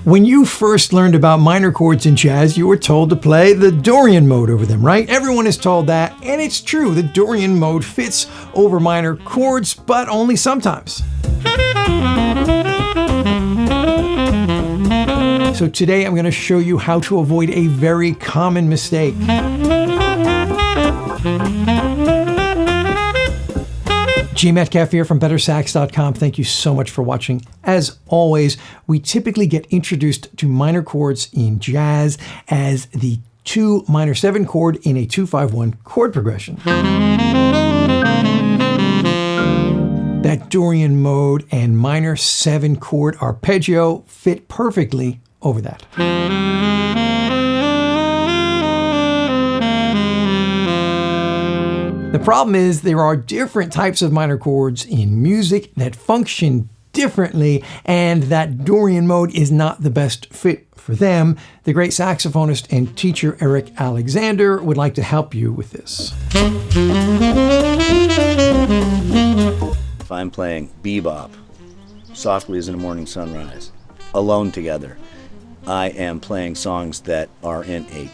When you first learned about minor chords in jazz, you were told to play the Dorian mode over them, right? Everyone is told that, and it's true, the Dorian mode fits over minor chords, but only sometimes. So today I'm going to show you how to avoid a very common mistake. G. Metcalf here from BetterSax.com. Thank you so much for watching. As always, we typically get introduced to minor chords in jazz as the 2 minor 7 chord in a 2-5-1 chord progression. That Dorian mode and minor 7 chord arpeggio fit perfectly over that. The problem is there are different types of minor chords in music that function differently, and that Dorian mode is not the best fit for them. The great saxophonist and teacher Eric Alexander would like to help you with this. If I'm playing bebop, Softly as in a Morning Sunrise, Alone Together, I am playing songs that are in a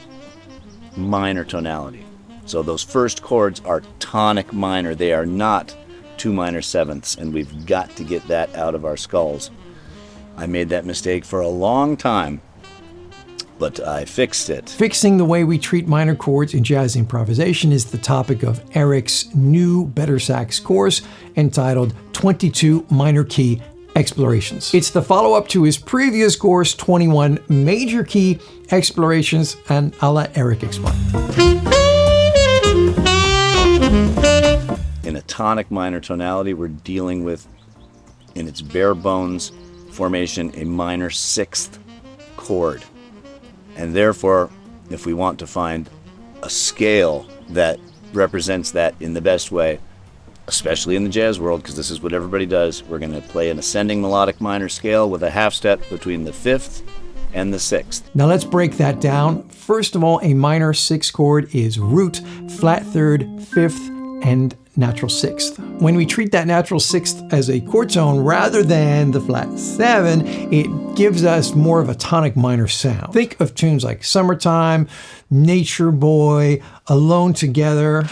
minor tonality. So those first chords are tonic minor. They are not 2 minor 7ths, and we've got to get that out of our skulls. I made that mistake for a long time, but I fixed it. Fixing the way we treat minor chords in jazz improvisation is the topic of Eric's new BetterSax course entitled 22 Minor Key Explorations. It's the follow-up to his previous course, 21 Major Key Explorations, and I'll let Eric explain. In a tonic minor tonality, we're dealing with, in its bare bones formation, a minor 6th chord. And therefore, if we want to find a scale that represents that in the best way, especially in the jazz world, because this is what everybody does, we're going to play an ascending melodic minor scale with a half step between the 5th and the 6th. Now let's break that down. First of all, a minor 6 chord is root, flat 3rd, 5th, and natural 6th. When we treat that natural 6th as a chord tone rather than the flat 7, it gives us more of a tonic minor sound. Think of tunes like Summertime, Nature Boy, Alone Together.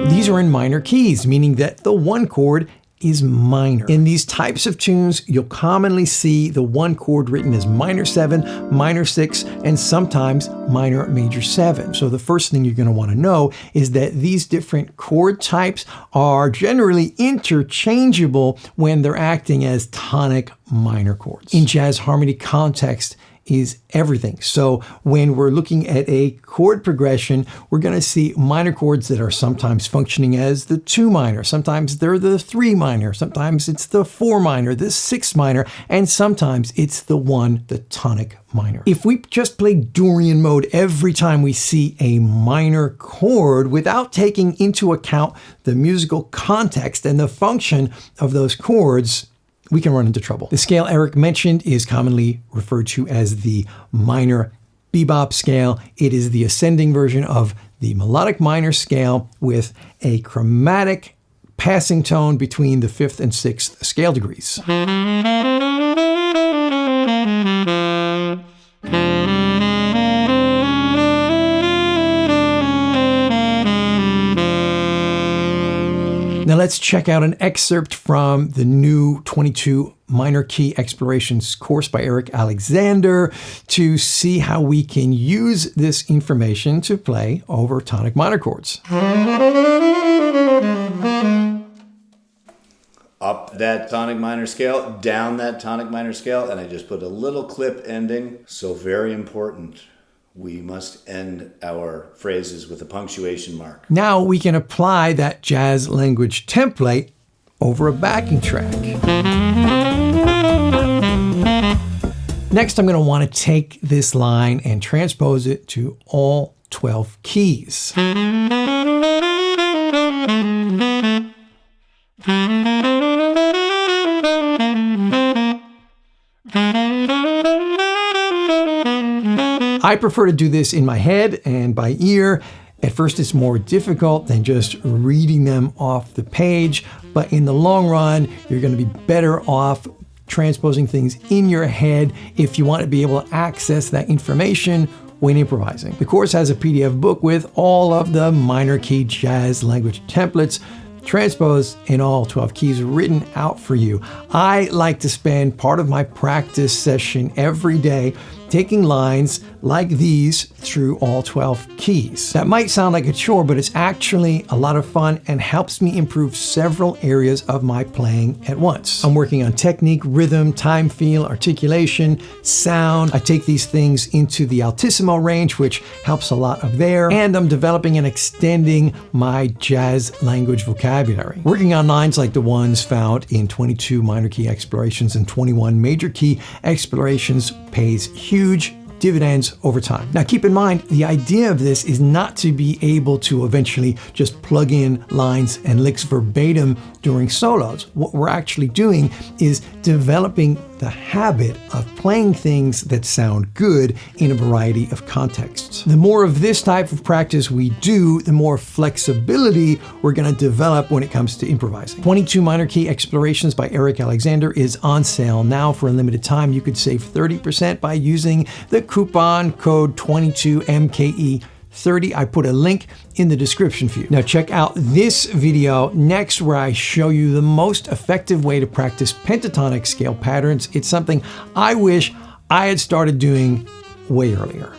These are in minor keys, meaning that the 1 chord is minor. In these types of tunes, you'll commonly see the 1 chord written as minor 7, minor 6, and sometimes minor major 7. So the first thing you're going to want to know is that these different chord types are generally interchangeable when they're acting as tonic minor chords. In jazz harmony context is everything. So when we're looking at a chord progression, we're going to see minor chords that are sometimes functioning as the 2 minor, sometimes they're the 3 minor, sometimes it's the 4 minor, the 6 minor, and sometimes it's the 1, the tonic minor. If we just play Dorian mode every time we see a minor chord without taking into account the musical context and the function of those chords, we can run into trouble. The scale Eric mentioned is commonly referred to as the minor bebop scale. It is the ascending version of the melodic minor scale with a chromatic passing tone between the 5th and 6th scale degrees. Now let's check out an excerpt from the new 22 Minor Key Explorations course by Eric Alexander to see how we can use this information to play over tonic minor chords. Up that tonic minor scale, down that tonic minor scale, and I just put a little clip ending. So very important. We must end our phrases with a punctuation mark. Now we can apply that jazz language template over a backing track. Next, I'm going to want to take this line and transpose it to all 12 keys. I prefer to do this in my head and by ear. At first, it's more difficult than just reading them off the page, but in the long run, you're going to be better off transposing things in your head if you want to be able to access that information when improvising. The course has a PDF book with all of the minor key jazz language templates transposed in all 12 keys written out for you. I like to spend part of my practice session every day taking lines like these through all 12 keys. That might sound like a chore, but it's actually a lot of fun and helps me improve several areas of my playing at once. I'm working on technique, rhythm, time feel, articulation, sound. I take these things into the altissimo range, which helps a lot up there, and I'm developing and extending my jazz language vocabulary. Working on lines like the ones found in 22 minor key explorations and 21 major key explorations pays huge dividends over time. Now keep in mind, the idea of this is not to be able to eventually just plug in lines and licks verbatim during solos. What we're actually doing is developing the habit of playing things that sound good in a variety of contexts. The more of this type of practice we do, the more flexibility we're going to develop when it comes to improvising. 22 Minor Key Explorations by Eric Alexander is on sale now for a limited time. You could save 30% by using the coupon code 22MKE30. I put a link in the description for you. Now check out this video next where I show you the most effective way to practice pentatonic scale patterns. It's something I wish I had started doing way earlier.